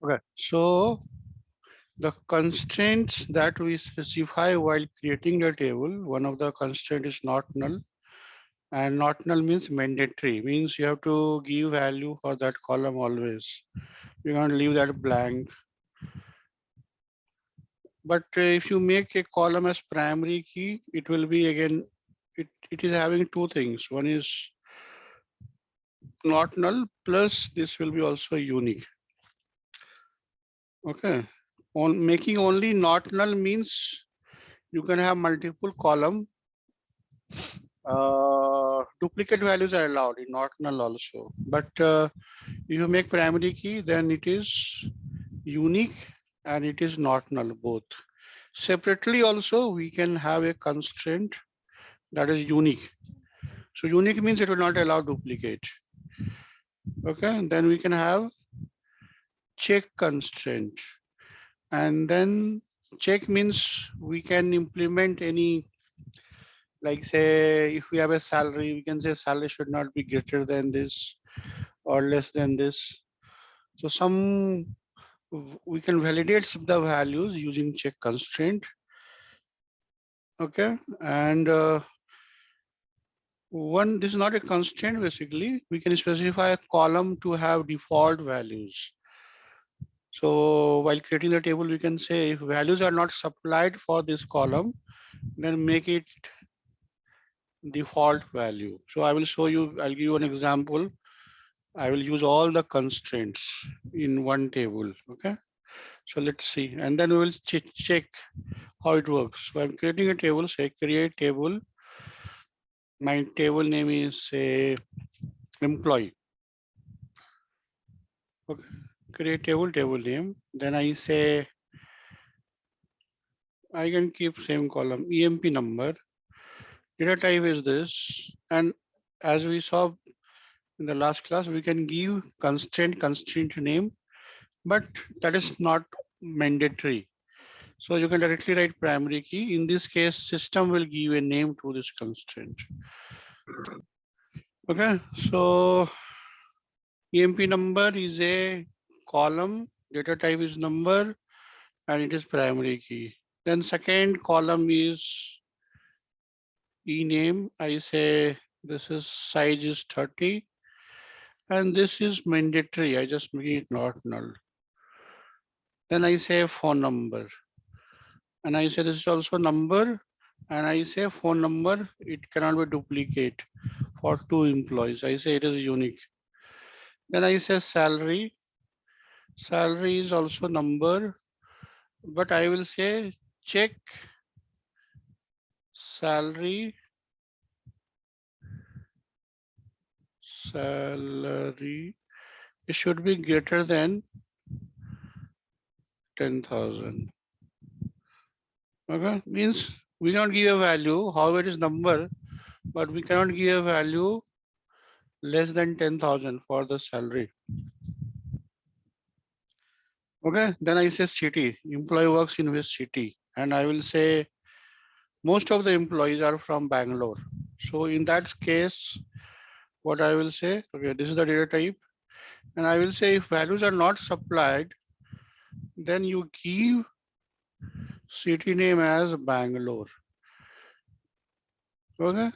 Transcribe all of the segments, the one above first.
Okay, so the constraints that we specify while creating the table, one of the constraint is not null, and not null means mandatory, means you have to give value for that column always. You can't leave that blank. But if you make a column as primary key, it will be again, it is having two things. One is not null, plus this will be also unique. Okay. On making only not null means you can have multiple column. Duplicate values are allowed in not null also. But if you make primary key, then it is unique and it is not null both. Separately also, we can have a constraint that is unique. So unique means it will not allow duplicate. Okay, and then we can have check constraint. And then check means we can implement any, like say, if we have a salary, we can say salary should not be greater than this or less than this. So we can validate the values using check constraint. Okay, and this is not a constraint basically. We can specify a column to have default values. So while creating the table, we can say if values are not supplied for this column, then make it default value. So I will show you, I'll give you an example. I will use all the constraints in one table. Okay. So let's see. And then we will check how it works. So I'm creating a table, say create table. My table name is say employee. Okay. Create table name. Then I say, I can keep same column, EMP number. Data type is this. And as we saw in the last class, we can give constraint name, but that is not mandatory. So you can directly write primary key. In this case, system will give a name to this constraint. Okay, so EMP number is a column, data type is number, and it is primary key. Then second column is ename. I say this is size is 30, and this is mandatory. I just make it not null. Then I say phone number, and I say this is also number, and I say phone number, it cannot be duplicate for two employees. I say it is unique. Then I say salary. Salary is also number, but I will say check salary. Salary. It should be greater than 10,000. Okay, means we cannot give a value, however it is number, but we cannot give a value less than 10,000 for the salary. Okay, then I say city, employee works in which city, and I will say most of the employees are from Bangalore. So in that case, what I will say, okay, this is the data type, and I will say if values are not supplied, then you give city name as Bangalore. Okay,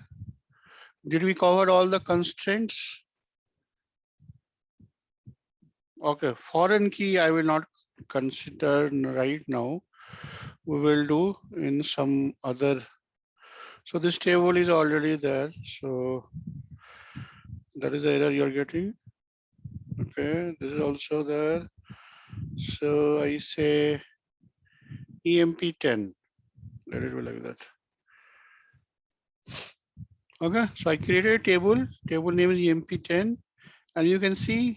did we cover all the constraints? Okay, foreign key I will not consider right now. We will do in some other. So this table is already there. So that is the error you're getting. Okay, this is also there. So I say EMP10. Let it be like that. Okay, so I created a table. Table name is EMP10, and you can see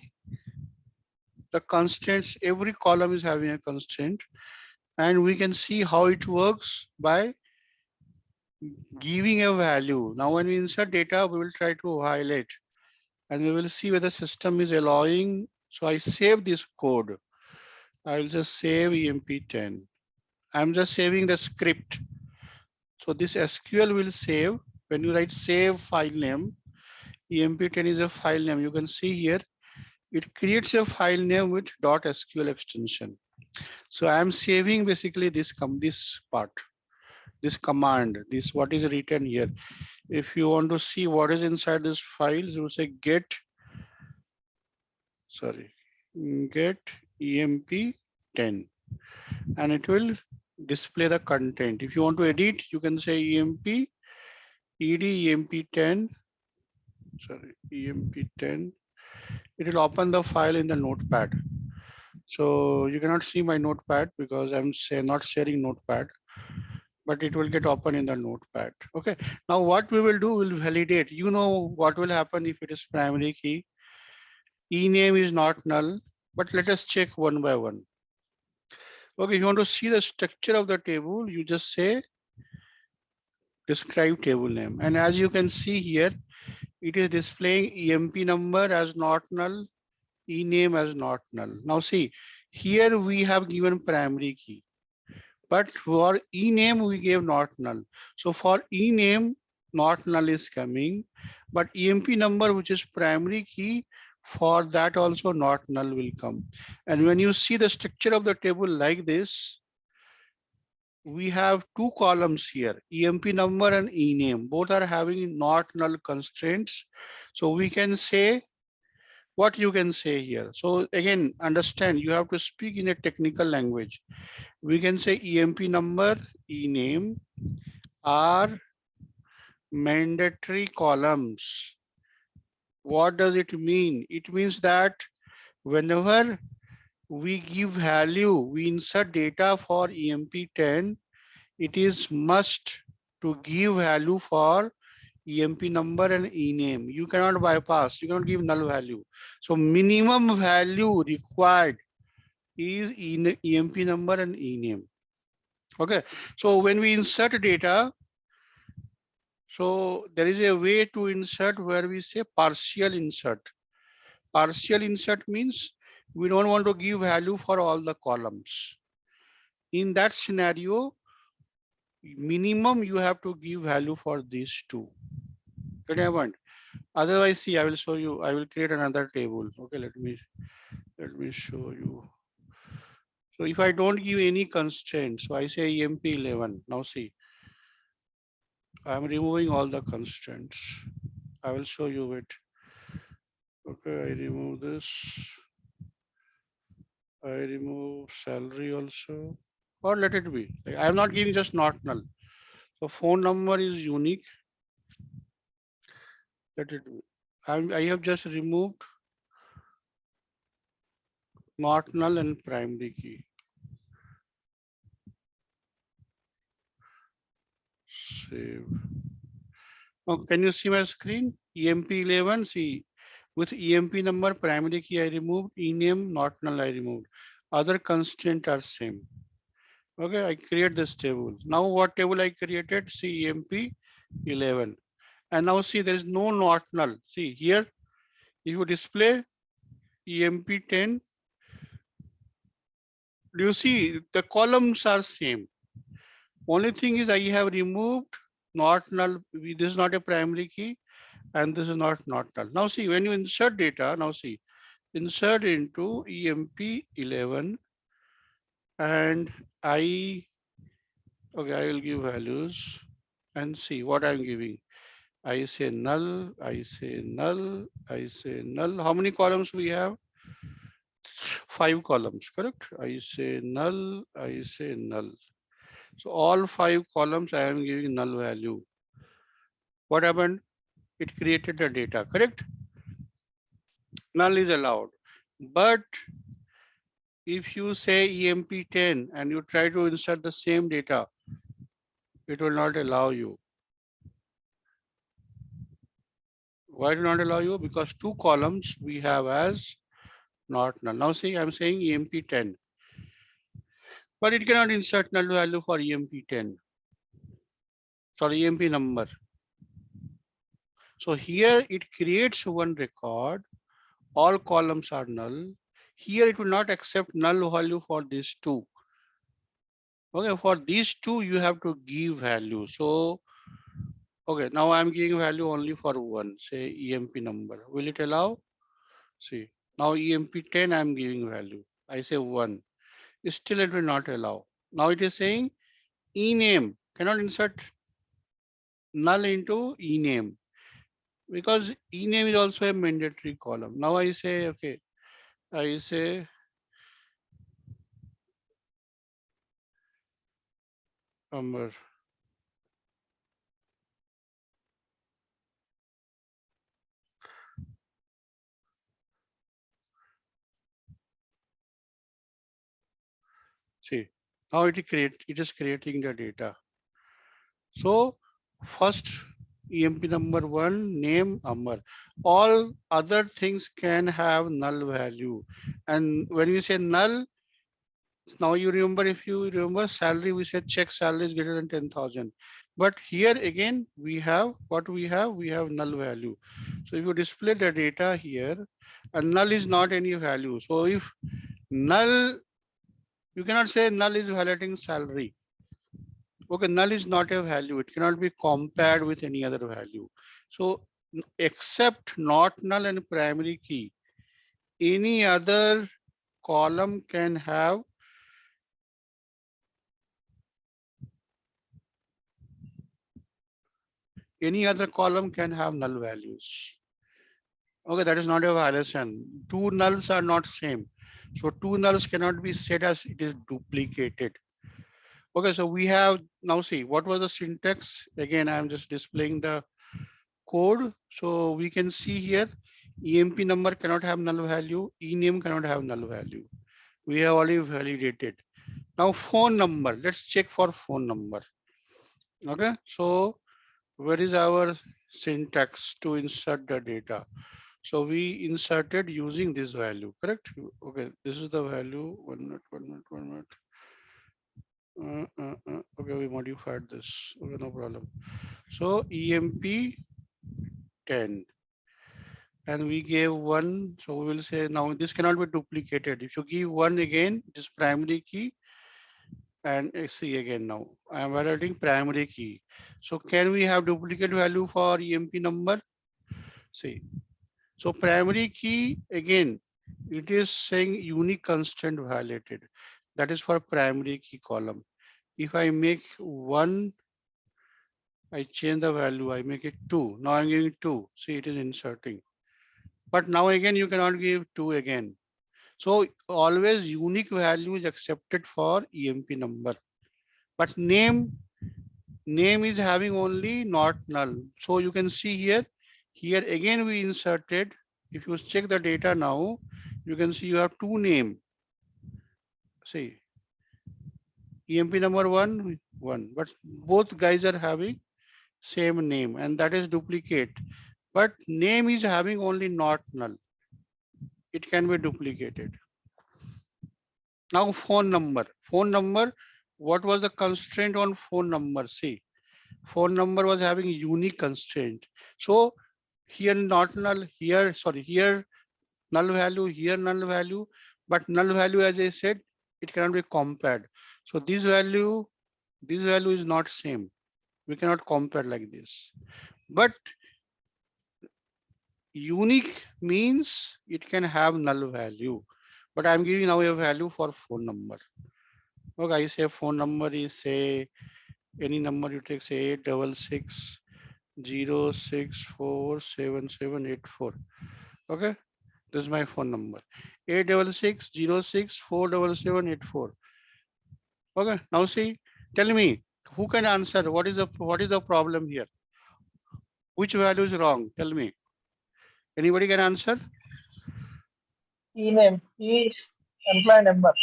the constraints. Every column is having a constraint, and we can see how it works by giving a value. Now, when we insert data, we will try to highlight, and we will see whether system is allowing. So I save this code. I will just save EMP10. I'm just saving the script. So this SQL will save. When you write save file name, EMP10 is a file name. You can see here it creates a file name with .sql extension. So I am saving basically this part, this command, this what is written here. If you want to see what is inside this files, you say get emp10, and it will display the content. If you want to edit, you can say emp10, emp10. It will open the file in the notepad. So you cannot see my notepad because I'm not sharing notepad, but it will get open in the notepad. Okay. Now what we will do, we'll validate. You know what will happen if it is primary key. Ename is not null, but let us check one by one. Okay, if you want to see the structure of the table, you just say describe table name. And as you can see here, it is displaying EMP number as not null, ename as not null. Now see, here we have given primary key, but for ename we gave not null. So for ename, not null is coming, but EMP number, which is primary key, for that also not null will come. And when you see the structure of the table like this, we have two columns here, EMP number and ename. Both are having not null constraints. So we can say what you can say here. So again, understand, you have to speak in a technical language. We can say EMP number, ename are mandatory columns. What does it mean? It means that whenever we give value, we insert data for EMP10, it is must to give value for EMP number and ename. You cannot bypass, you cannot give null value. So minimum value required is EMP number and ename. Okay, so when we insert data, so there is a way to insert where we say partial insert. Partial insert means we don't want to give value for all the columns. In that scenario, minimum you have to give value for these two. Get I want. Otherwise, see, I will show you. I will create another table. Okay, let me show you. So if I don't give any constraints, so I say EMP11. Now see, I'm removing all the constraints. I will show you it. Okay, I remove this. I remove salary also, or let it be. Like, I'm not giving just not null. So phone number is unique. Let it be. I have just removed not null and primary key. Save. Now, can you see my screen? EMP11, see, with EMP number, primary key I removed, ename, not null I removed. Other constraints are same. Okay, I create this table. Now what table I created? See EMP11. And now see there is no not null. See here, if you display EMP10, do you see the columns are same? Only thing is I have removed not null. This is not a primary key and this is not null. Now see, when you insert data, now see, insert into EMP11 and I will give values and see what I'm giving. I say null, I say null, I say null. How many columns we have? 5 columns, correct? I say null, I say null. So all 5 columns I am giving null value. What happened? It created the data, correct? Null is allowed. But if you say EMP10 and you try to insert the same data, it will not allow you. Why do not allow you? Because 2 columns we have as not null. Now see, I'm saying EMP10, but it cannot insert null value for EMP10. Sorry, EMP number. So here it creates one record. All columns are null. Here it will not accept null value for these 2. Okay, for these 2 you have to give value. So okay, now I'm giving value only for 1, say EMP number. Will it allow? See, Now EMP10 I'm giving value. I say 1. Still it will not allow. Now it is saying ename. Cannot insert null into ename because ename is also a mandatory column. Now I say, okay, I say number. See, now it is creating the data. So first EMP number 1 name Amar. All other things can have null value. And when you say null, now you remember, if you remember salary, we said check salary is greater than 10,000. But here again, we have what we have, null value. So if you display the data here, and null is not any value. So if null, you cannot say null is violating salary. Okay, null is not a value. It cannot be compared with any other value. So except not null and primary key, any other column can have null values. Okay, that is not a violation. Two nulls are not same. So two nulls cannot be said as it is duplicated. Okay, so we have now see what was the syntax. Again, I am just displaying the code. So we can see here EMP number cannot have null value, ename cannot have null value. We have already validated. Now phone number, let's check for phone number. Okay, so where is our syntax to insert the data? So we inserted using this value, correct? Okay, this is the value. 1 minute, 1 minute, 1 minute. Okay, we modified this. Okay, no problem. So EMP 10. And we gave 1. So we will say now this cannot be duplicated. If you give 1 again, it is primary key. And see again now, I am validating primary key. So can we have duplicate value for EMP number? See, so primary key again, it is saying unique constraint violated. That is for primary key column. If I make 1, I change the value, I make it 2. Now I'm giving 2. See, it is inserting. But now again, you cannot give 2 again. So always unique value is accepted for EMP number. But name is having only not null. So you can see here again we inserted. If you check the data now, you can see you have 2 name. See, EMP number 1, 1, but both guys are having same name and that is duplicate. But name is having only not null. It can be duplicated. Now phone number. Phone number, what was the constraint on phone number? See, phone number was having unique constraint. So here not null, here, sorry, here null value, here null value, but null value, as I said, it cannot be compared. So this value is not same. We cannot compare like this. But unique means it can have null value. But I'm giving now a value for phone number. Okay, I say phone number is say any number you take, say 866 0647784. Okay, this is my phone number. 866 0647784. Okay, now see, tell me who can answer. What is the problem here? Which value is wrong? Tell me. Anybody can answer? Ename, employee number.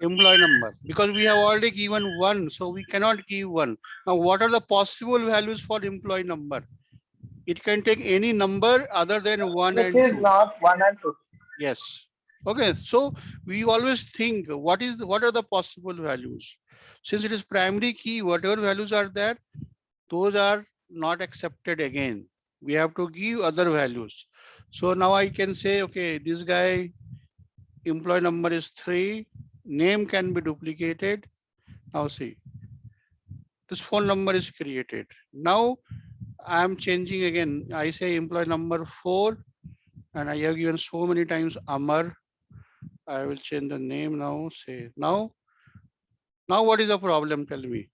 Employee number, because we have already given 1, so we cannot give 1. Now what are the possible values for employee number? It can take any number other than 1 Which and is 2. not 1 and 2. Yes. Okay, so we always think what are the possible values? Since it is primary key, whatever values are there, those are not accepted again. We have to give other values. So now I can say, okay, this guy employee number is 3, name can be duplicated. Now see, this phone number is created. Now I am changing again. I say employee number 4 And I have given so many times Amar. I will change the name now. Say now what is the problem? Tell me.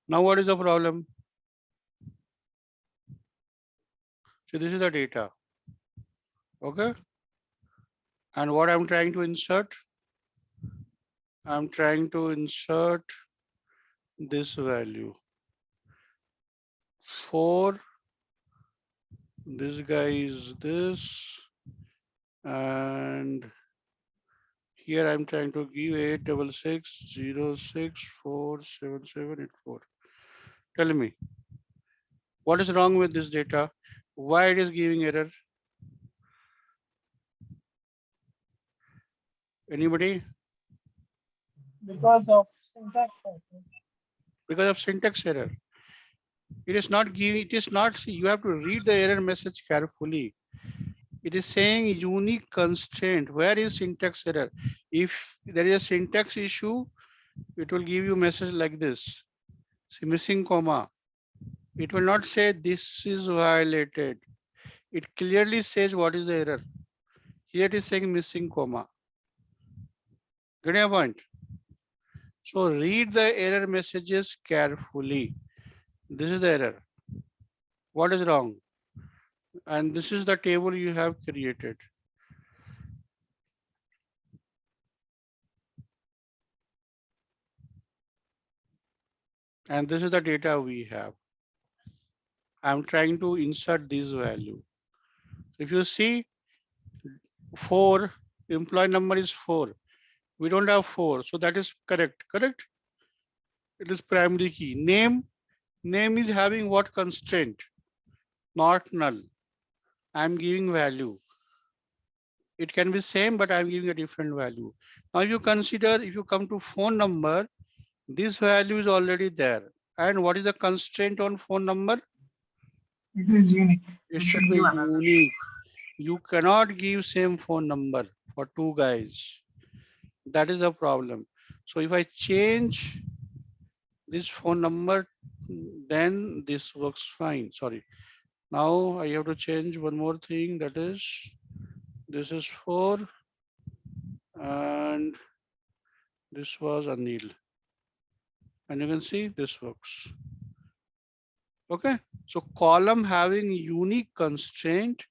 Now what is the problem? So this is the data. Okay. And what I'm trying to insert? I'm trying to insert this value. 4. This guy is this. And here I'm trying to give 86606477784. Tell me, what is wrong with this data? Why it is giving error? Anybody? Because of syntax. I think. Because of syntax error. It is not giving, it is not, see, you have to read the error message carefully. It is saying unique constraint. Where is syntax error? If there is a syntax issue, it will give you message like this. See, missing comma. It will not say this is violated. It clearly says what is the error. Here it is saying missing comma. Getting a point? So read the error messages carefully. This is the error. What is wrong? And this is the table you have created. And this is the data we have. I'm trying to insert this value. If you see 4, employee number is 4. We don't have 4. So that is correct. Correct? It is primary key. Name is having what constraint? Not null. I'm giving value. It can be same, but I'm giving a different value. Now you consider, if you come to phone number, this value is already there. And what is the constraint on phone number? It is unique. It You should can be give another. unique. You cannot give same phone number for 2 guys. That is the problem. So if I change this phone number, then this works fine. Sorry. Now I have to change one more thing. That is, this is 4 and this was Anil. And you can see this works. Okay. So column having unique constraint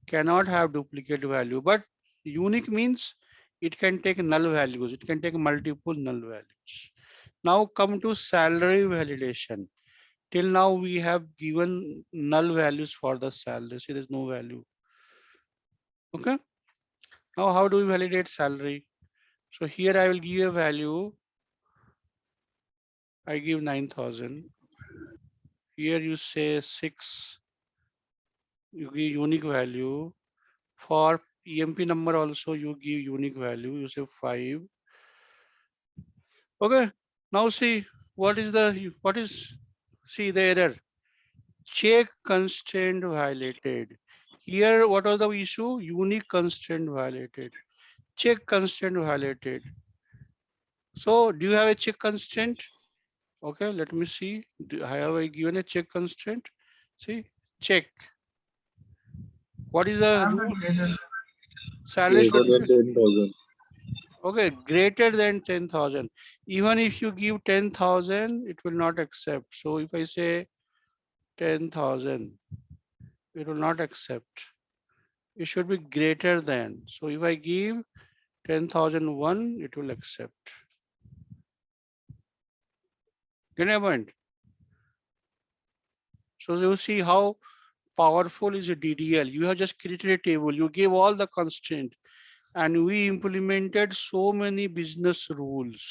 cannot have duplicate value, but unique means it can take null values. It can take multiple null values. Now come to salary validation. Till now we have given null values for the salary. See, there's no value. Okay. Now how do we validate salary? So here I will give a value. I give 9,000. Here you say 6. You give unique value. For EMP number also you give unique value. You say 5. Okay. Now see see the error. Check constraint violated. Here what was the issue? Unique constraint violated. Check constraint violated. So do you have a check constraint? Okay, let me see. Have I given a check constraint? See, check. What is the Salary rule? greater. Salary Greater should than be 10,000. okay, greater than 10,000. Even if you give 10,000, it will not accept. So if I say 10,000, it will not accept. It should be greater than. So if I give 10,001, it will accept. Get a point? So you see how powerful is a DDL. You have just created a table. You gave all the constraint and we implemented so many business rules.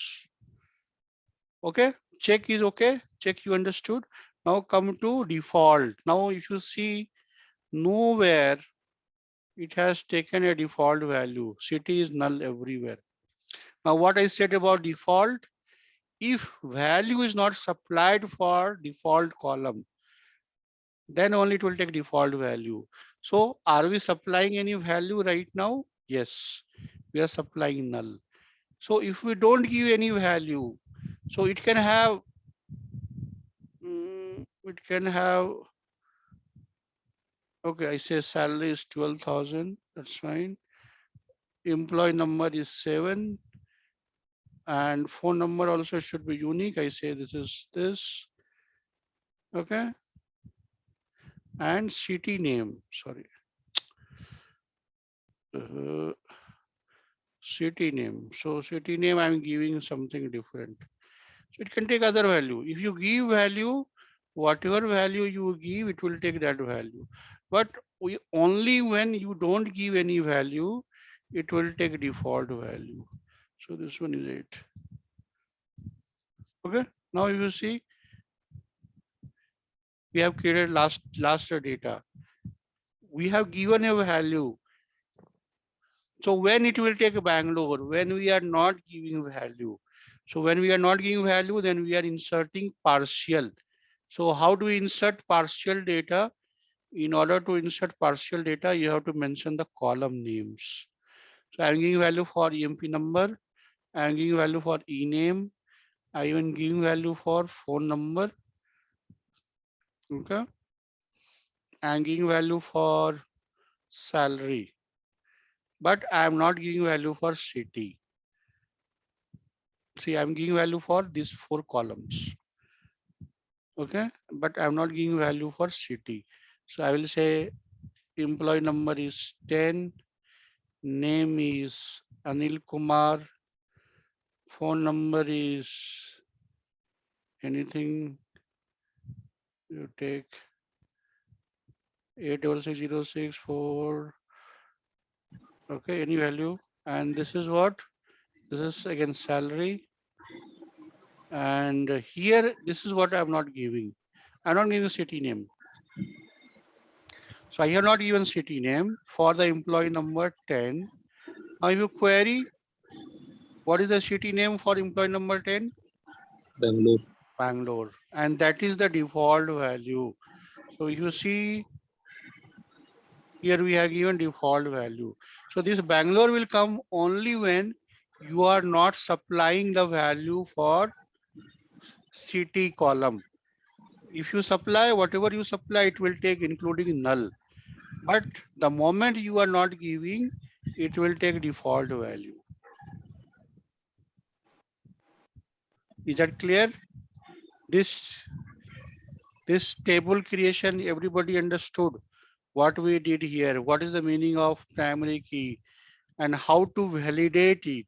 Okay, check is okay. Check you understood. Now come to default. Now if you see nowhere, it has taken a default value. City is null everywhere. Now what I said about default, if value is not supplied for default column, then only it will take default value. So are we supplying any value right now? Yes, we are supplying null. So if we don't give any value, so it can have it can have, okay, I say salary is 12,000. That's fine. Employee number is 7. And phone number also should be unique. I say this is this. Okay. And city name, sorry. Uh, City name. So city name, I'm giving something different. So it can take other value. If you give value, whatever value you give, it will take that value. But we only when you don't give any value, it will take default value. So this one is it. Okay. Now you see, we have created last data. We have given a value. So when it will take Bangalore, when we are not giving value. So when we are not giving value, then we are inserting partial. So how do we insert partial data? In order to insert partial data, you have to mention the column names. So I'm giving value for EMP number. I'm giving value for e-name. I even giving value for phone number. Okay. I'm giving value for salary, but I'm not giving value for city. See, I'm giving value for these 4 columns. Okay, but I'm not giving value for city. So I will say employee number is 10, name is Anil Kumar, phone number is anything you take 86606 okay, any value. And this is what? This is again salary. And here, this is what I'm not giving. I'm not giving city name. So I have not given city name for the employee number 10. Now if you query, what is the city name for employee number 10? Bangalore. Bangalore. And that is the default value. So if you see here, we have given default value. So this Bangalore will come only when you are not supplying the value for city column. If you supply, whatever you supply, it will take including null. But the moment you are not giving, it will take default value. Is that clear? This table creation, everybody understood what we did here. What is the meaning of primary key and how to validate it?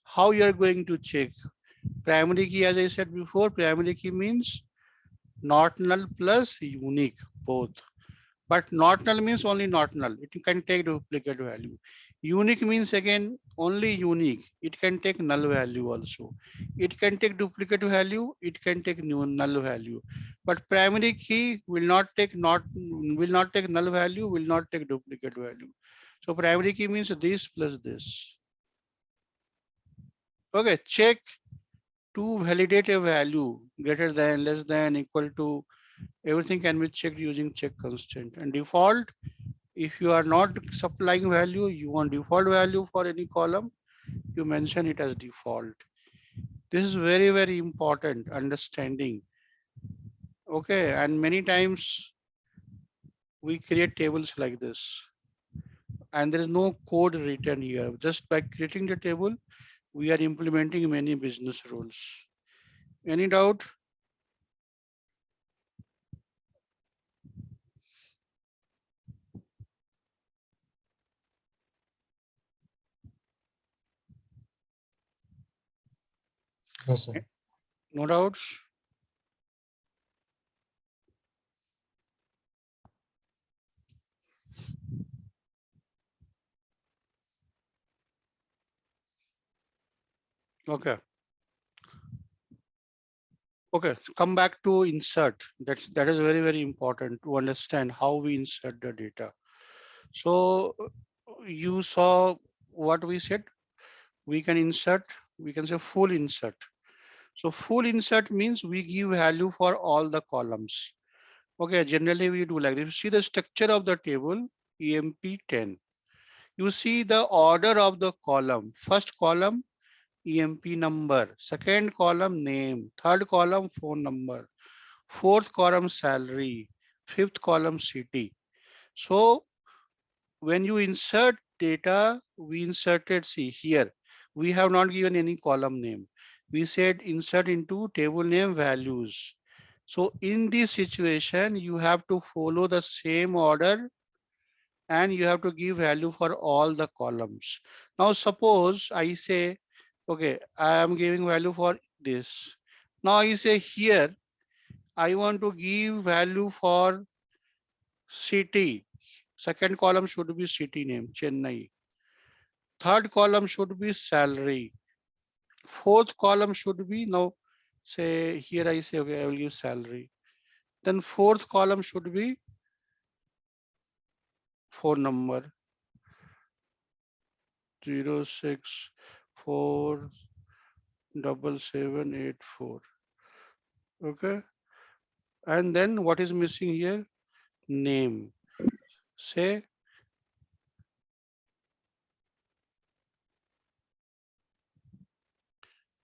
How you are going to check? Primary key, as I said before, primary key means not null plus unique, both. But not null means only not null. It can take duplicate value. Unique means again only unique. It can take null value also. It can take duplicate value. It can take null value. But primary key will not take null value. Will not take duplicate value. So primary key means this plus this. Okay, check to validate a value greater than, less than, equal to. Everything can be checked using check constraint. And default, if you are not supplying value, you want default value for any column, you mention it as default. This is very, very important understanding. Okay, and many times we create tables like this and there is no code written here. Just by creating the table, we are implementing many business rules. Any doubt? No, sir. No doubts? Okay. Okay, come back to insert. That is very, very important to understand how we insert the data. So you saw what we said. We can insert, we can say full insert. So full insert means we give value for all the columns. Okay, generally we do like this. You see the structure of the table, EMP10. You see the order of the column. First column, EMP number. Second column, name. Third column, phone number. fourth column salary, fifth column city. So when you insert data, we inserted, see here, we have not given any column name. We said insert into table name values. So in this situation, you have to follow the same order and you have to give value for all the columns. Now suppose I say, okay, I am giving value for this. Now I say here, I want to give value for city. Second column should be city name, Chennai. Third column should be salary. Fourth column should be, now say here I say, okay, I will give salary. Then fourth column should be phone number 0647784. Okay. And then what is missing here? Name. Say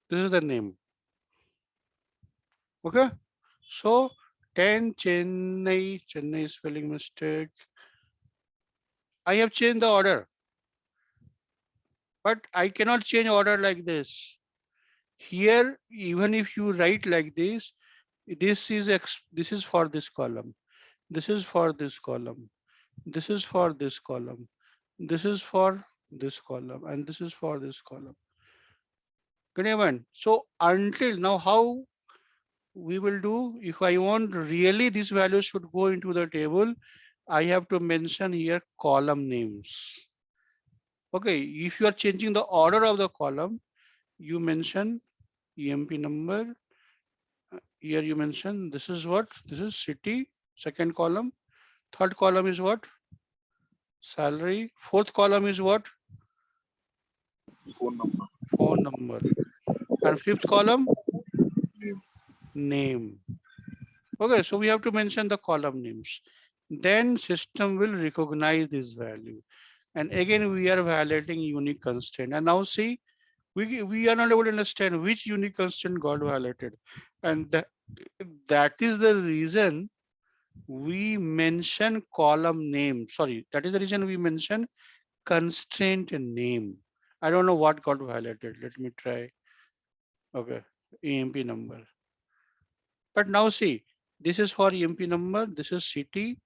this is the name. Okay. So 10 Chennai spelling mistake. I have changed the order, but I cannot change order like this. Here, even if you write like this, this is for this column. This is for this column. This is for this column. This is for this column, and this is for this column. Good evening. So until now, how we will do, if I want really these values should go into the table, I have to mention here column names. Okay, if you are changing the order of the column, you mention EMP number. Here you mention this is what? This is city, second column. Third column is what? Salary. Fourth column is what? Phone number. Phone number. And fifth column? Name. Name. Okay, so we have to mention the column names. Then system will recognize this value. And again, we are violating unique constraint. And now see, we are not able to understand which unique constraint got violated. And that is the reason we mention column name. Sorry, that is the reason we mention constraint name. I don't know what got violated. Let me try. Okay, EMP number. But now see, this is for EMP number, this is city,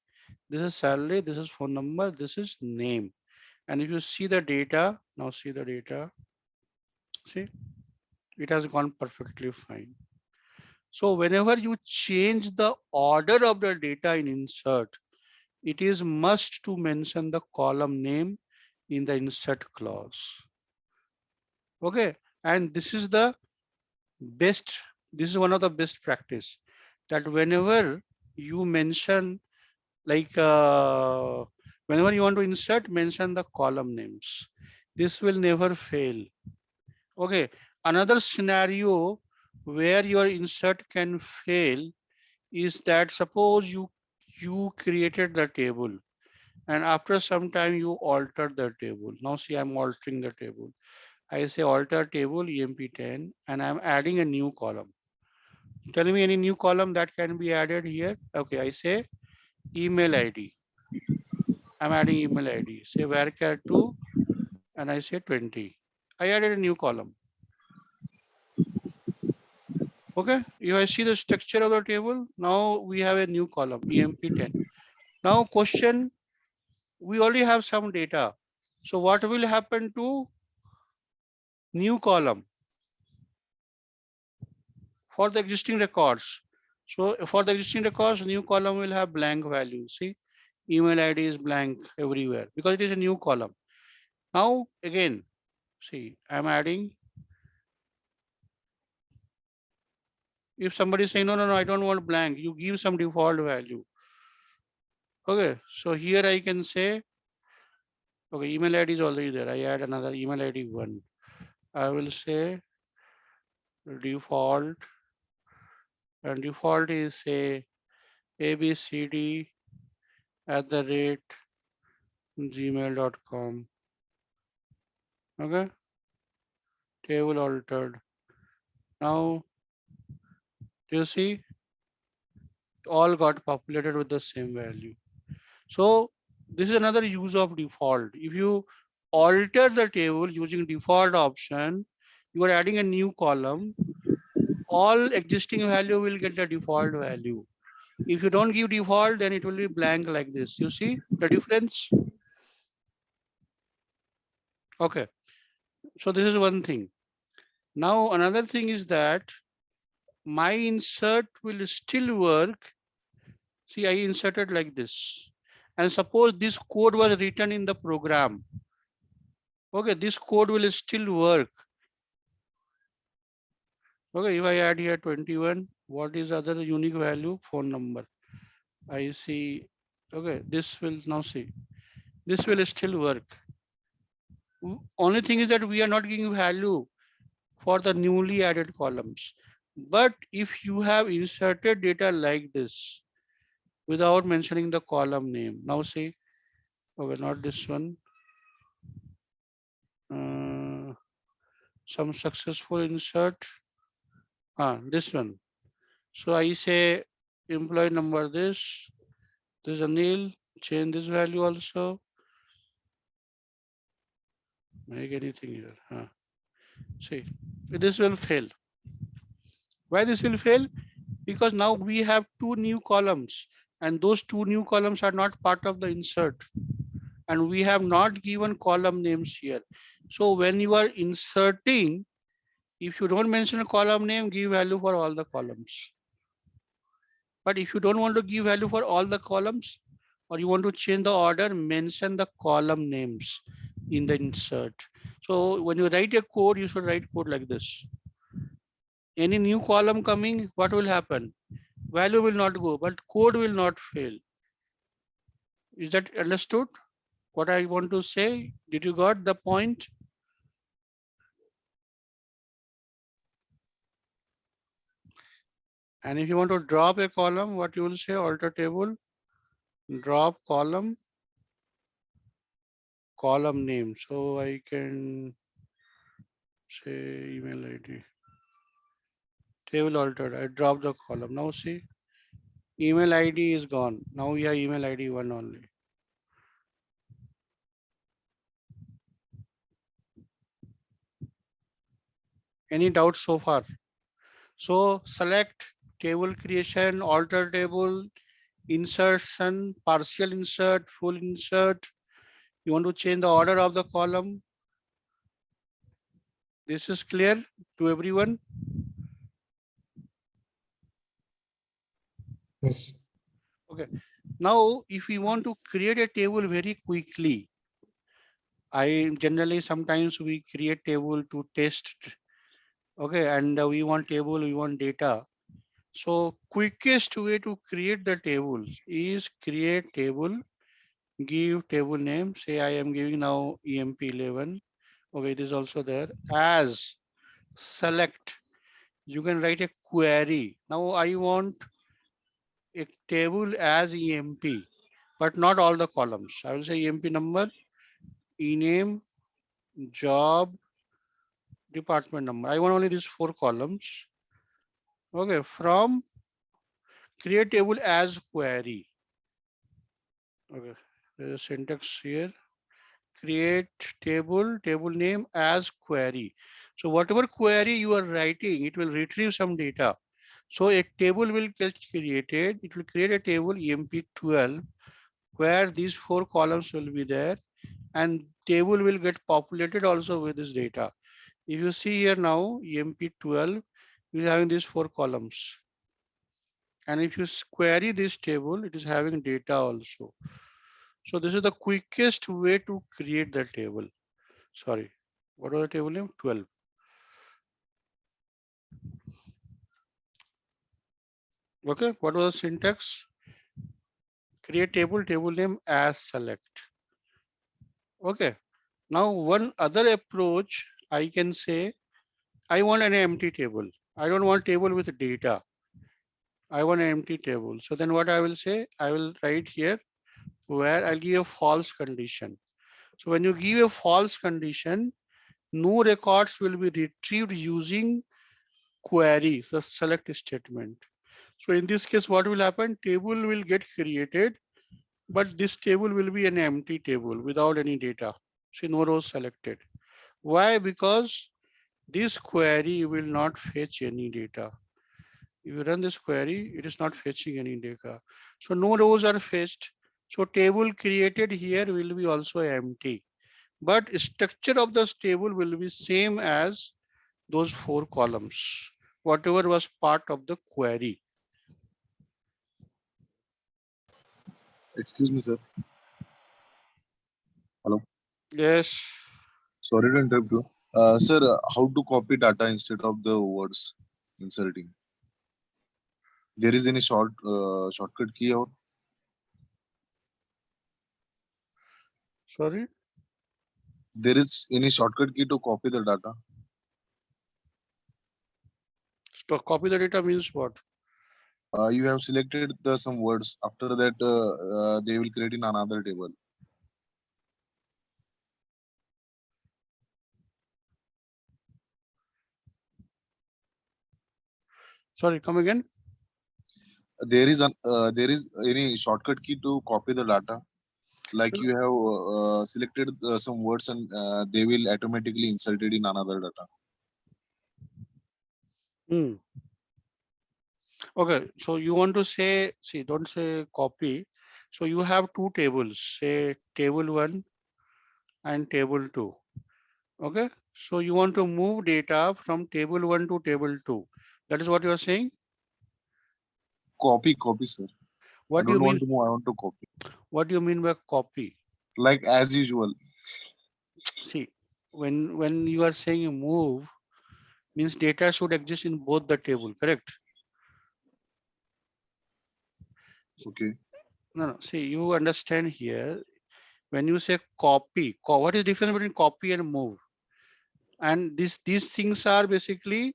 this is salary, this is phone number, this is name. And if you see the data, now see the data, see, it has gone perfectly fine. So whenever you change the order of the data in insert, it is must to mention the column name in the insert clause. Okay, and this is the best, this is one of the best practice, that whenever you mention like whenever you want to insert, mention the column names. This will never fail. Okay, another scenario where your insert can fail is that suppose you created the table and after some time you alter the table. Now see, I'm altering the table. I say alter table EMP10 and I'm adding a new column. Tell me any new column that can be added here. Okay, I say email ID. I'm adding email ID. Say varchar2 and I say 20. I added a new column. Okay, if I see the structure of the table, now we have a new column EMP10. Now question, we already have some data. So what will happen to new column for the existing records? So for the existing records, new column will have blank value. See, email ID is blank everywhere because it is a new column. Now again, see, I'm adding. If somebody is saying, no, I don't want blank, you give some default value. Okay, so here I can say, okay, email ID is already there. I add another email ID 1. I will say default, and default is say abcd@gmail.com. Okay, table altered. Now, do you see? all got populated with the same value. So this is another use of default. If you alter the table using default option, you are adding a new column. All existing value will get the default value. If you don't give default, then it will be blank like this. You see the difference? Okay. So this is one thing. Now another thing is that my insert will still work. See, I inserted like this. And suppose this code was written in the program. Okay, this code will still work. Okay, if I add here 21, what is other unique value? Phone number. I see. Okay, this will now see. This will still work. Only thing is that we are not giving value for the newly added columns. But if you have inserted data like this without mentioning the column name, now see, okay, not this one. Some successful insert. This one. So I say employee number this is Anil, change this value also. Make anything here. See, this will fail. Why this will fail? Because now we have two new columns and those two new columns are not part of the insert and we have not given column names here. So when you are inserting, if you don't mention a column name, give value for all the columns. But if you don't want to give value for all the columns or you want to change the order, mention the column names in the insert. So when you write a code, you should write code like this. Any new column coming, what will happen? Value will not go, but code will not fail. Is that understood? What I want to say? Did you got the point? And if you want to drop a column, what you will say? Alter table, drop column name. So I can say email ID. Table altered. I drop the column. Now see, email ID is gone. Now we have email ID one only. Any doubts so far? So select table creation, alter table, insertion, partial insert, full insert. You want to change the order of the column. This is clear to everyone. Yes. Okay. Now, if we want to create a table very quickly, sometimes we create table to test. Okay, and we want table, we want data. So quickest way to create the table is create table, give table name. Say I am giving now EMP11. Okay, it is also there. As select, you can write a query. Now I want a table as EMP, but not all the columns. I will say EMP number, ename, job, department number. I want only these 4 columns. Okay, from create table as query. Okay, there's a syntax here. Create table, table name as query. So whatever query you are writing, it will retrieve some data. So a table will get created. It will create a table EMP12 where these 4 columns will be there and table will get populated also with this data. If you see here now, EMP12 is having these 4 columns. And if you query this table, it is having data also. So this is the quickest way to create the table. Sorry, what was the table name? 12. Okay, what was the syntax? Create table, table name as select. Okay, now one other approach I can say, I want an empty table. I don't want table with data. I want an empty table. So then what I will say, I will write here where I'll give a false condition. So when you give a false condition, no records will be retrieved using query, the select statement. So in this case, what will happen? Table will get created, but this table will be an empty table without any data. See, no rows selected. Why? Because this query will not fetch any data. If you run this query, it is not fetching any data. So no rows are fetched. So table created here will be also empty. But structure of this table will be same as those 4 columns, whatever was part of the query. Excuse me, sir. Hello. Yes. Sorry to interrupt you. Sir, how to copy data instead of the words inserting? There is any shortcut key or Sorry. there is any shortcut key to copy the data? To copy the data means what? You have selected the some words. After that, they will create in another table. Sorry, come again. There is any shortcut key to copy the data. Like you have selected some words and they will automatically inserted in another data. Hmm. Okay, so you want to say, see, don't say copy. So you have 2 tables, say table 1 and table 2. Okay, so you want to move data from table 1 to table 2. That is what you are saying. Copy, sir. I What do you don't mean? want to move. I want to copy. What do you mean by copy? Like as usual. See, when you are saying move, means data should exist in both the table, correct? Okay. No, no. See, you understand here. When you say copy, what is the difference between copy and move? And these things are basically,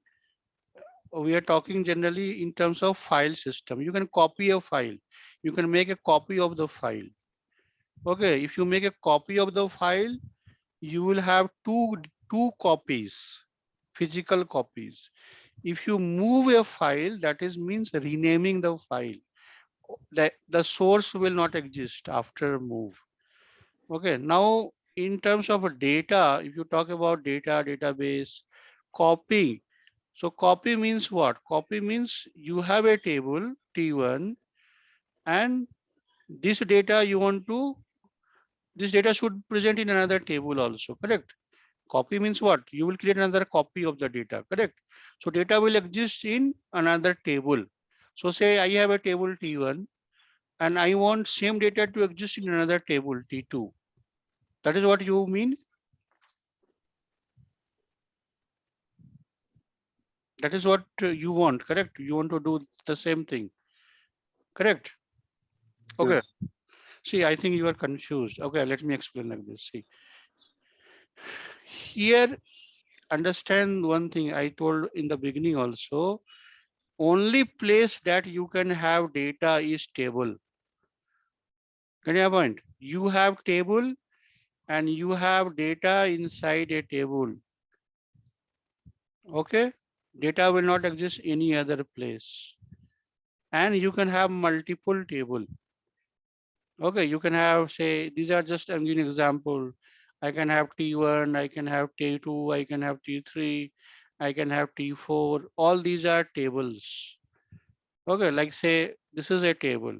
we are talking generally in terms of file system. You can copy a file. You can make a copy of the file. Okay, if you make a copy of the file, you will have two copies, physical copies. If you move a file, that is means renaming the file. The source will not exist after move. Okay, now in terms of data, if you talk about data, database, copy. So copy means what? Copy means you have a table T1 and this data you want to, this data should present in another table also, correct? Copy means what? You will create another copy of the data, correct? So data will exist in another table. So say I have a table T1 and I want same data to exist in another table T2. That is what you mean? That is what you want, correct? You want to do the same thing, correct? Okay. Yes. See, I think you are confused. Okay, let me explain like this. See, here, understand one thing I told in the beginning also. Only place that you can have data is table. Can you have point? You have table and you have data inside a table. Okay, data will not exist any other place. And you can have multiple table. Okay, you can have, say, these are just, I'm giving example. I can have T1, I can have T2, I can have T3, I can have T4. All these are tables. Okay, like say, this is a table,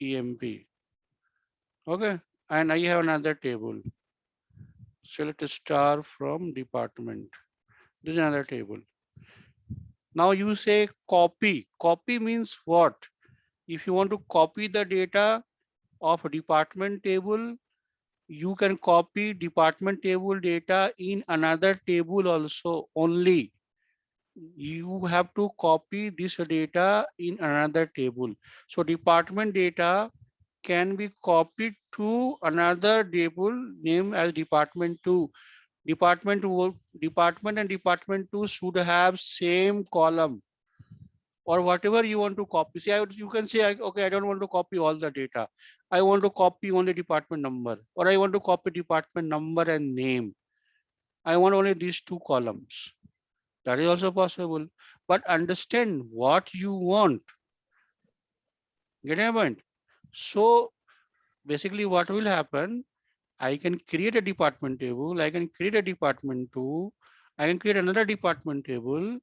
EMP. Okay, and I have another table. Select star from department. This is another table. Now you say copy. Copy means what? If you want to copy the data of a department table, you can copy department table data in another table also only. You have to copy this data in another table. So department data can be copied to another table named as department 2. Department and department 2 should have same column or whatever you want to copy. See, you can say, okay, I don't want to copy all the data. I want to copy only department number, or I want to copy department number and name. I want only these 2 columns. That is also possible. but understand what you want. Get my point? So basically what will happen, I can create a department table, I can create a department 2, I can create another department table,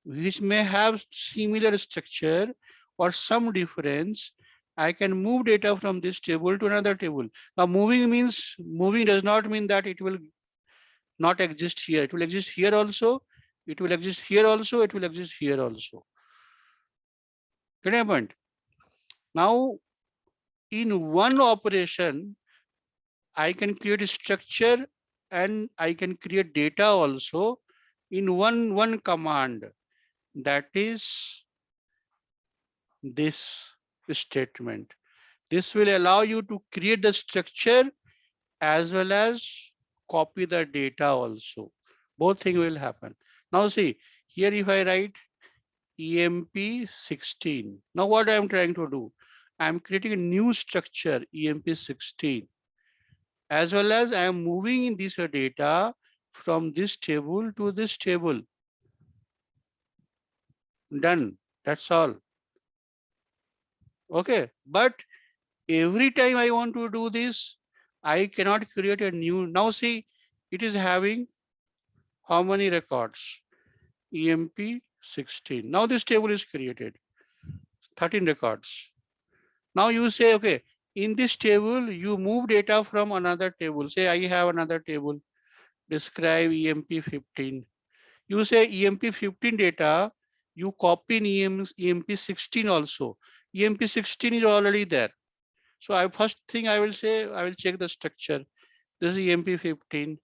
which may have similar structure or some difference. I can move data from this table to another table. Now moving does not mean that it will not exist here. It will exist here also. It will exist here also. It will exist here also. Get my point? Now, in one operation, I can create a structure and I can create data also in one command. That is this statement. This will allow you to create the structure as well as copy the data also. Both things will happen. Now see, here if I write EMP16. Now what I am trying to do? I am creating a new structure EMP16 as well as I am moving this data from this table to this table. Done. That's all. Okay. But every time I want to do this, I cannot create a new. Now see, it is having how many records? EMP16. Now this table is created. 13 records. Now you say, okay, in this table, you move data from another table. Say I have another table, describe EMP15. You say EMP15 data, you copy in EMP16 also. EMP16 is already there. So first thing I will say, I will check the structure. This is EMP15.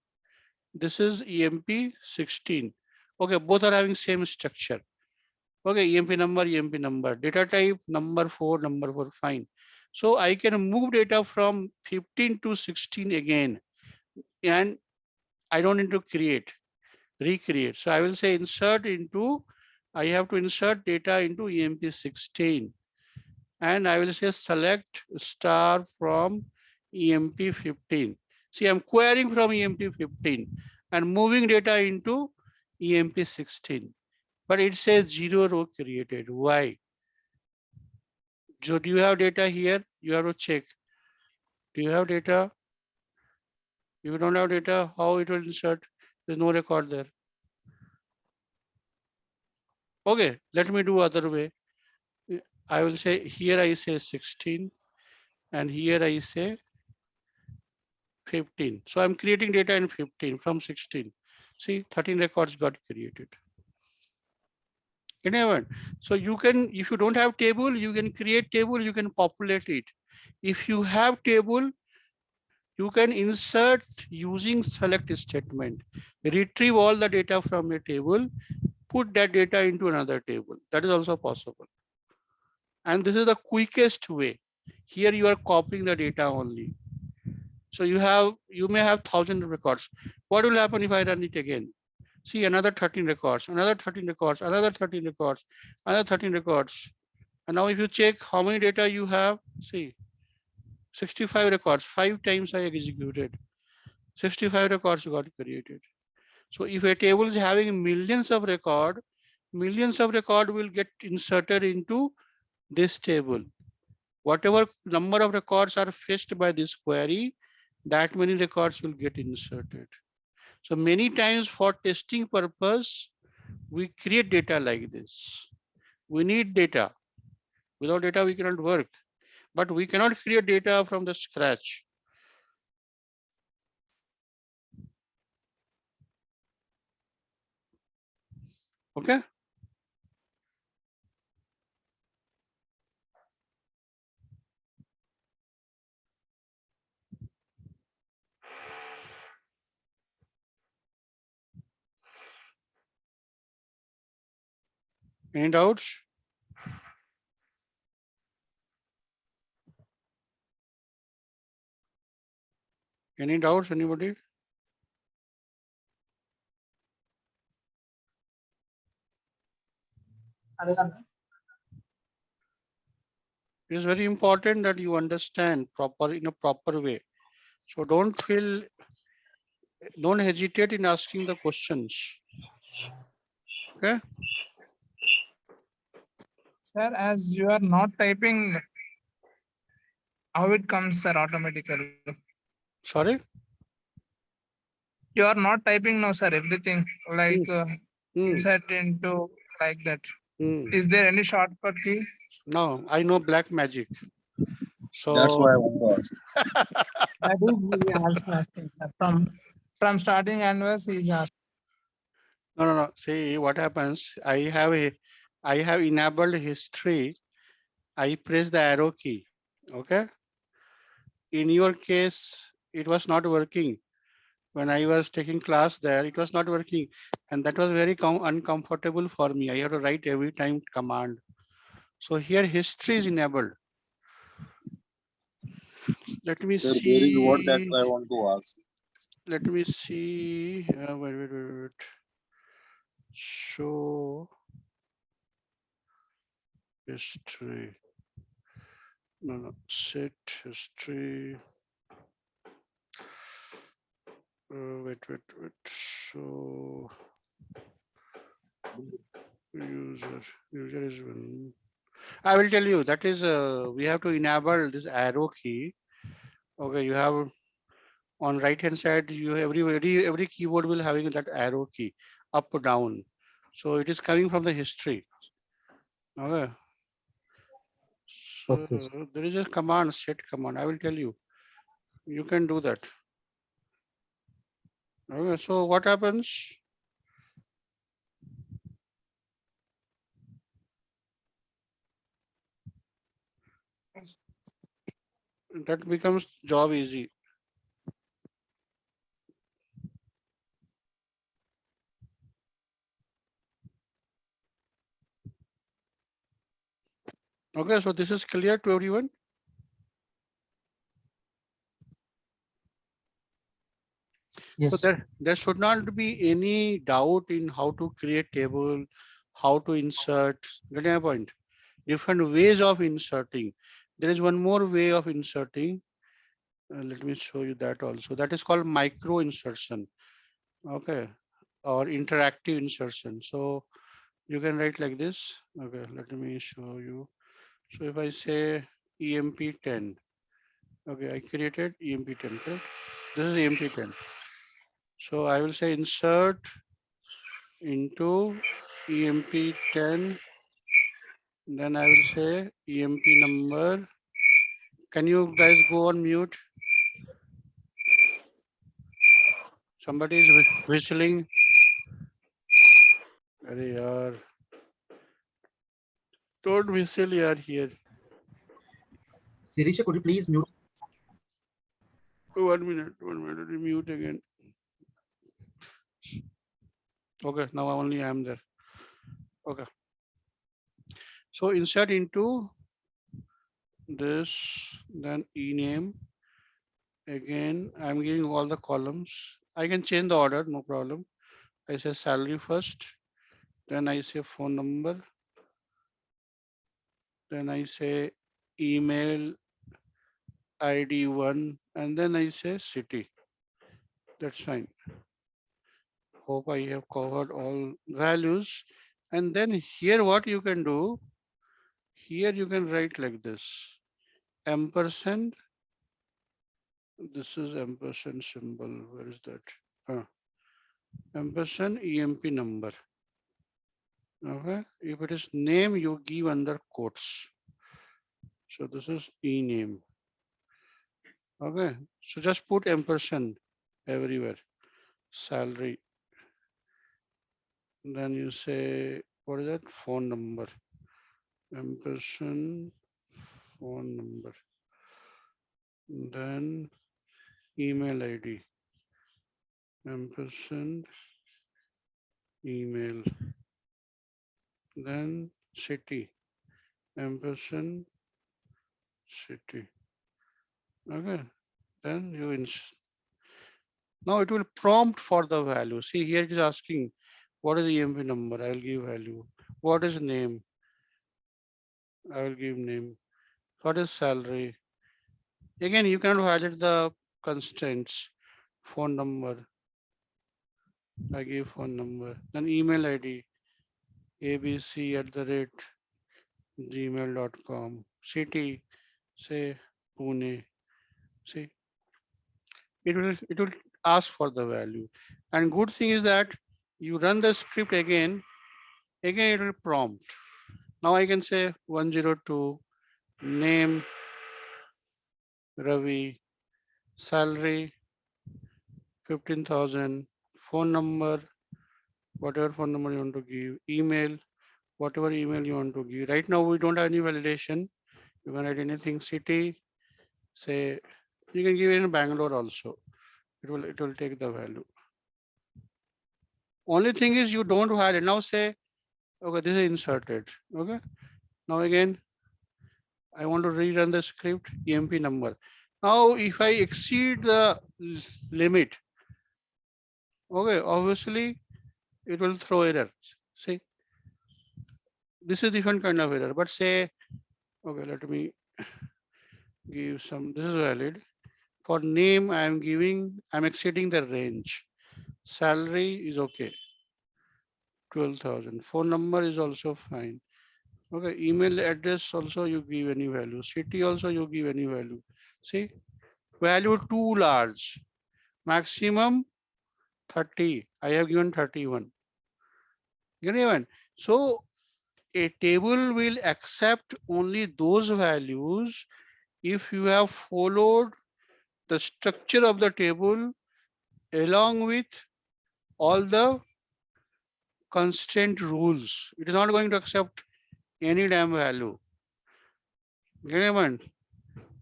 This is EMP16. Okay, both are having same structure. Okay, EMP number, data type, number 4, fine. So I can move data from 15 to 16 again, and I don't need to recreate. So I will say insert into, I have to insert data into EMP16, and I will say select star from EMP15. See, I'm querying from EMP15 and moving data into EMP16. But it says 0 row created. Why? So do you have data here? You have to check. Do you have data? If you don't have data, how it will insert? There's no record there. Okay, let me do other way. I will say here I say 16 and here I say 15. So I'm creating data in 15 from 16. See, 13 records got created. So you can, if you don't have table, you can create table, you can populate it. If you have table, you can insert using select statement, retrieve all the data from a table, put that data into another table. That is also possible. And this is the quickest way. Here you are copying the data only. So you may have 1,000 records. What will happen if I run it again? See, another 13 records, another 13 records, another 13 records, another 13 records. And now if you check how many data you have, see, 65 records, 5 times I executed. 65 records got created. So if a table is having millions of record will get inserted into this table. Whatever number of records are fetched by this query, that many records will get inserted. So many times for testing purpose, we create data like this. We need data. Without data, we cannot work. But we cannot create data from the scratch. Okay. Any doubts? Any doubts, anybody? It is very important that you understand in a proper way. So don't hesitate in asking the questions. Okay. Sir, as you are not typing, how it comes, sir, automatically? Sorry. You are not typing now, sir, everything like Hmm. insert into like that. Hmm. Is there any shortcut key? No, I know black magic. That's So why I want to ask. That is we also asking, sir. From starting onwards, he is asking. no. See what happens. I have enabled history. I press the arrow key. Okay. In your case, it was not working. When I was taking class there, it was not working. And that was very uncomfortable for me. I have to write every time command. So here history is enabled. Let me Sir, there is what that see. I want to ask. Let me see. Wait. Show history. No. Set history. Wait. So user is one. I will tell you that is we have to enable this arrow key. Okay, you have on right hand side you every keyboard will having that arrow key up or down. So it is coming from the history. Okay. So Okay, sir. there is a command, set command. I will tell you. You can do that. Okay. So what happens? That becomes job easy. Okay. So this is clear to everyone. So Yes. there should not be any doubt in how to create table, how to insert. Get my point? Different ways of inserting. There is one more way of inserting. Let me show you that also. That is called micro insertion. Okay. Or interactive insertion. So you can write like this. Okay. Let me show you. So if I say EMP10. Okay. I created EMP10. Correct. This is EMP10. So I will say insert into EMP10. Then I will say EMP number. Can you guys go on mute? Somebody is whistling. Arey yaar. Don't whistle yaar here. Sirisha, could you please mute? 1 minute. Mute again. Okay, now only I am there. Okay. So insert into this, then ename. Again, I'm giving all the columns. I can change the order, no problem. I say salary first, then I say phone number, then I say email ID 1, and then I say city. That's fine. Hope I have covered all values. And then here what you can do, here you can write like this, ampersand. This is ampersand symbol. Where is that? Ampersand EMP number. Okay. If it is name, you give under quotes. So this is ename. Okay. So just put ampersand everywhere. Salary. Then you say, what is that? Phone number. Ampersand phone number. Then email ID. Ampersand email. Then city. Ampersand city. Okay. Then you now it will prompt for the value. See here it is asking what is the EMP number? I will give value. What is name? I will give name. What is salary? Again, you cannot validate the constraints. Phone number. I give phone number. Then email ID. ABC at the rate gmail.com. City, say Pune. See, it will ask for the value. And good thing is that you run the script again it will prompt. Now I can say 102, name Ravi, salary 15,000, phone number, whatever phone number you want to give, email, whatever email you want to give. Right now we don't have any validation. You can write anything, city, say you can give it in Bangalore also. It will take the value. Only thing is you don't validate. Now say, okay, this is inserted. Okay. Now again, I want to rerun the script, EMP number. Now, if I exceed the limit, okay, obviously it will throw error. See, this is different kind of error, but say, okay, let me give some, this is valid. For name, I'm exceeding the range. Salary is okay, 12,000. Phone number is also fine. Okay, email address also you give any value. City also you give any value. See, value too large. Maximum 30. I have given 31. Given. So a table will accept only those values if you have followed the structure of the table along with all the constraint rules. It is not going to accept any damn value. Given.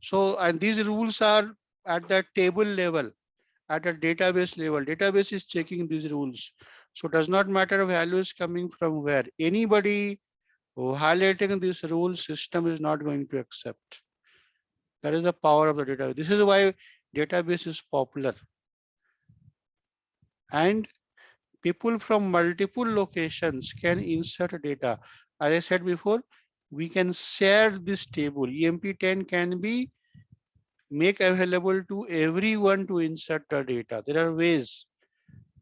So, and these rules are at the table level, at a database level. Database is checking these rules. So it does not matter value is coming from where. Anybody violating this rule, system is not going to accept. That is the power of the database. This is why database is popular. And people from multiple locations can insert data. As I said before, we can share this table. EMP10 can be make available to everyone to insert the data. There are ways.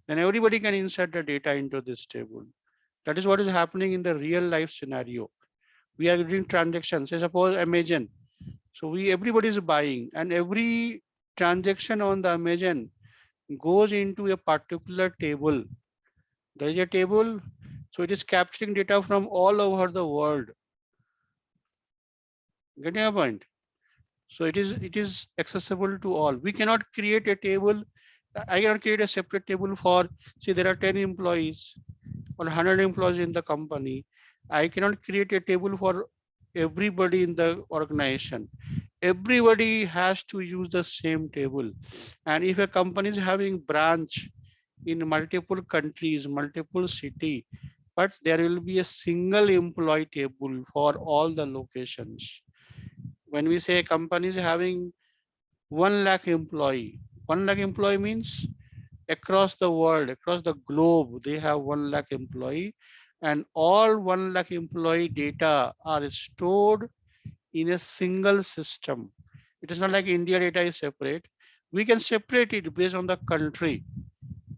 Then everybody can insert the data into this table. That is what is happening in the real life scenario. We are doing transactions. Say suppose Amazon. So everybody is buying, and every transaction on the Amazon goes into a particular table. There is a table, so it is capturing data from all over the world. Getting a point? So it is accessible to all. We cannot create a table. I cannot create a separate table for, see, there are 10 employees or 100 employees in the company. I cannot create a table for everybody in the organization. Everybody has to use the same table. And if a company is having branch in multiple countries, multiple city, but there will be a single employee table for all the locations. When we say company is having 1 lakh employee, 1 lakh employee means across the world, across the globe, they have 1 lakh employee, and all 1 lakh employee data are stored in a single system. It is not like India data is separate. We can separate it based on the country,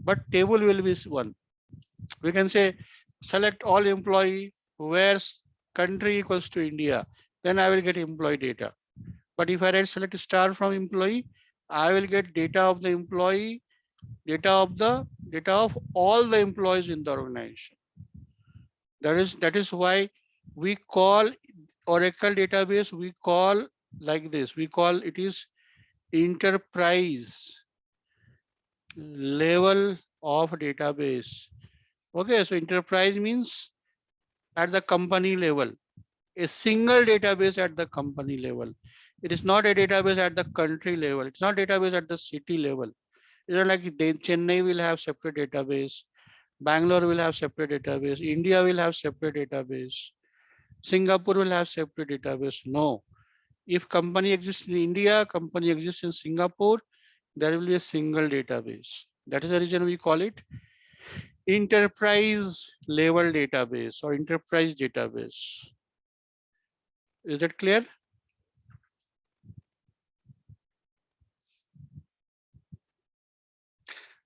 but table will be one. We can say select all employee where country equals to India, then I will get employee data. But if I write select star from employee, I will get data of the employee, data of all the employees in the organization. That is why we call Oracle database, we call like this, we call it is enterprise level of database. Okay, so enterprise means at the company level, a single database at the company level. It is not a database at the country level. It's not database at the city level. It's not like Chennai will have separate database, Bangalore will have separate database, India will have separate database, Singapore will have separate database. No. If company exists in India, company exists in Singapore, there will be a single database. That is the reason we call it enterprise level database or enterprise database. Is that clear?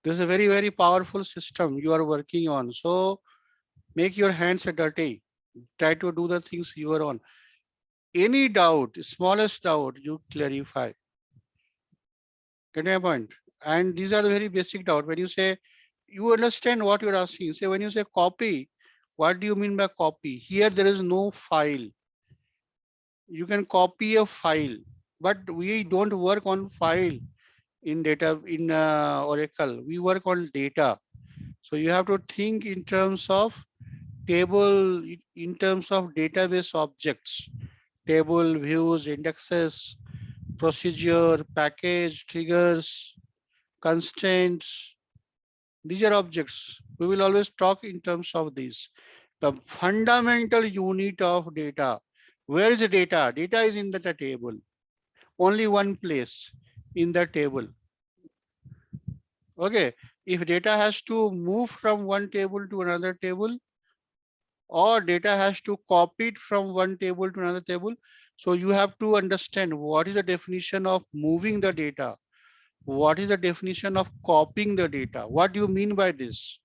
This is a very, very powerful system you are working on. So make your hands dirty. Try to do the things you are on. Any doubt, smallest doubt, you clarify. Get my point? And these are the very basic doubt. When you say, you understand what you're asking. Say when you say copy, what do you mean by copy? Here there is no file. You can copy a file, but we don't work on file in data in Oracle. We work on data. So you have to think in terms of table, in terms of database objects, table, views, indexes, procedure, package, triggers, constraints. These are objects. We will always talk in terms of these. The fundamental unit of data. Where is the data? Data is in the table. Only one place in the table. Okay. If data has to move from one table to another table, or data has to copy it from one table to another table. So you have to understand what is the definition of moving the data. What is the definition of copying the data? What do you mean by this?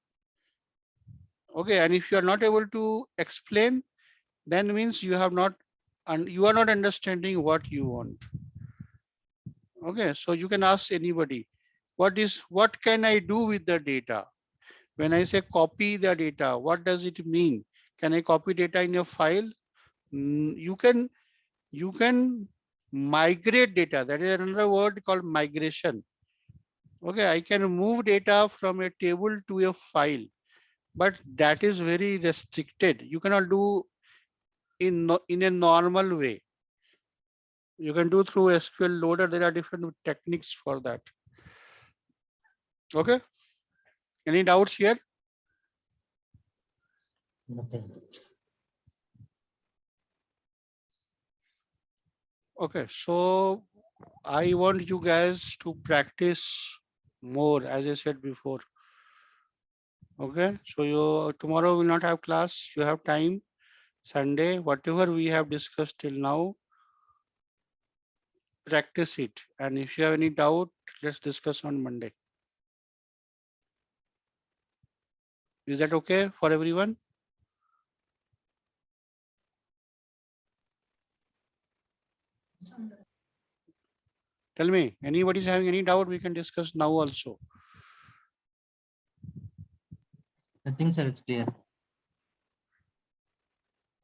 Okay, and if you are not able to explain, then means you have not, and you are not understanding what you want. Okay, so you can ask anybody, what can I do with the data? When I say copy the data, what does it mean? Can I copy data in a file? You can migrate data. That is another word called migration. Okay, I can move data from a table to a file, but that is very restricted. You cannot do in a normal way. You can do through SQL loader. There are different techniques for that. Okay. Any doubts here? Nothing. Okay, so I want you guys to practice more, as I said before. Okay, so you tomorrow will not have class. You have time. Sunday, whatever we have discussed till now, practice it. And if you have any doubt, let's discuss on Monday. Is that okay for everyone? Tell me, anybody is having any doubt, we can discuss now also. I think, sir, it's clear.